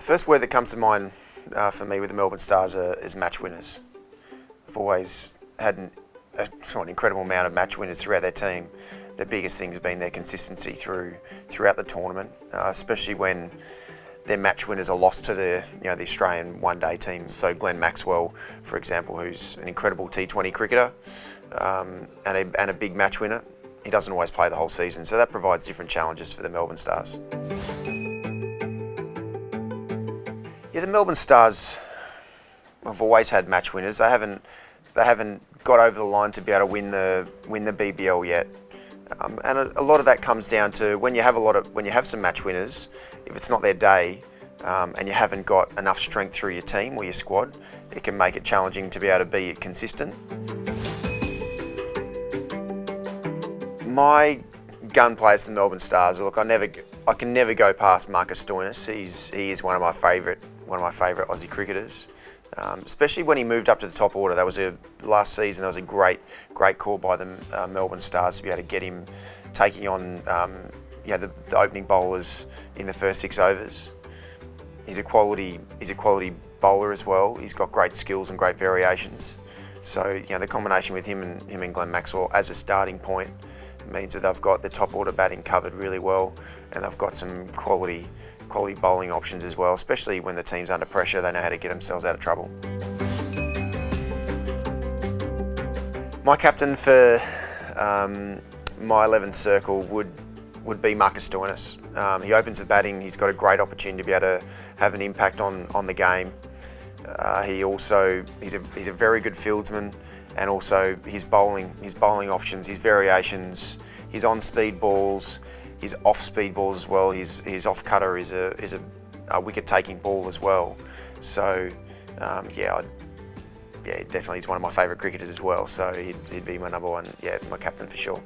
First word that comes to mind for me with the Melbourne Stars is match winners. They've always had an incredible amount of match winners throughout their team. The biggest thing has been their consistency throughout the tournament, especially when their match winners are lost to the Australian one-day teams. So Glenn Maxwell, for example, who's an incredible T20 cricketer and a big match winner, he doesn't always play the whole season, so that provides different challenges for the Melbourne Stars. Yeah, the Melbourne Stars have always had match winners. They haven't got over the line to be able to win the BBL yet. And a lot of that comes down to when you have some match winners, if it's not their day and you haven't got enough strength through your team or your squad, it can make it challenging to be able to be consistent. My gun players to the Melbourne Stars, look, I can never go past Marcus Stoinis. He is one of my favourite Aussie cricketers. Especially when he moved up to the top order. That was last season. That was a great call by the Melbourne Stars to be able to get him taking on the opening bowlers in the first 6 overs. He's a quality bowler as well. He's got great skills and great variations. So the combination with him and Glenn Maxwell as a starting point means that they've got the top order batting covered really well, and they've got some quality bowling options as well, especially when the team's under pressure. They know how to get themselves out of trouble. My captain for my 11th circle would be Marcus Stoinis. He opens the batting. He's got a great opportunity to be able to have an impact on the game. He's a very good fieldsman, and also his bowling options, his variations, his on-speed balls, his off-speed balls as well. His off-cutter is a wicket-taking ball as well. So definitely he's one of my favourite cricketers as well. So he'd be my number one, my captain for sure.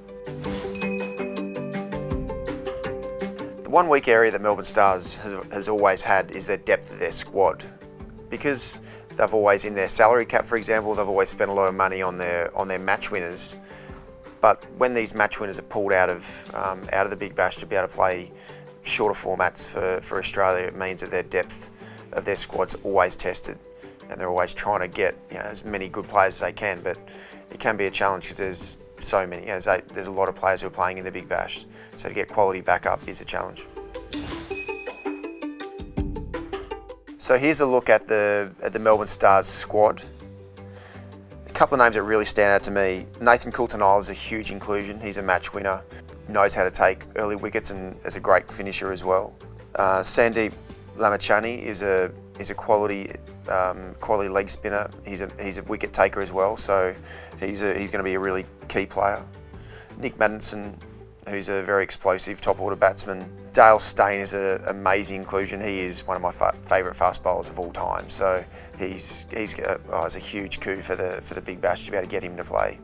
The one weak area that Melbourne Stars has always had is their depth of their squad. Because they've always, in their salary cap, for example, they've always spent a lot of money on their match winners. But when these match winners are pulled out of the Big Bash to be able to play shorter formats for Australia, it means that their depth of their squad's always tested, and they're always trying to get as many good players as they can. But it can be a challenge because there's so many. There's a lot of players who are playing in the Big Bash, so to get quality backup is a challenge. So here's a look at the Melbourne Stars squad. A couple of names that really stand out to me. Nathan Coulter-Nile is a huge inclusion. He's a match winner, knows how to take early wickets and is a great finisher as well. Sandeep Lamachani is a quality leg spinner. He's a wicket taker as well, so he's going to be a really key player. Nick Maddinson, who's a very explosive top order batsman. Dale Steyn is an amazing inclusion. He is one of my favourite fast bowlers of all time. So he's a huge coup for the Big Bash to be able to get him to play.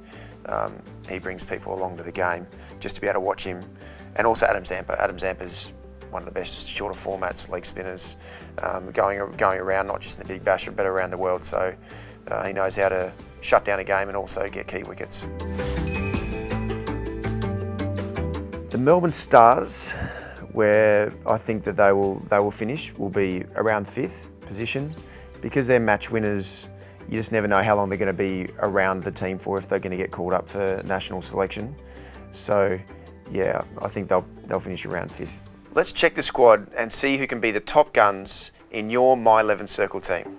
He brings people along to the game just to be able to watch him. And also Adam Zampa. Adam Zampa's one of the best shorter formats leg spinners going around, not just in the Big Bash but around the world. So he knows how to shut down a game and also get key wickets. The Melbourne Stars, where I think that they will finish, will be around 5th position. Because they're match winners, you just never know how long they're going to be around the team for, if they're going to get called up for national selection. So I think they'll finish around 5th. Let's check the squad and see who can be the top guns in your My 11 Circle team.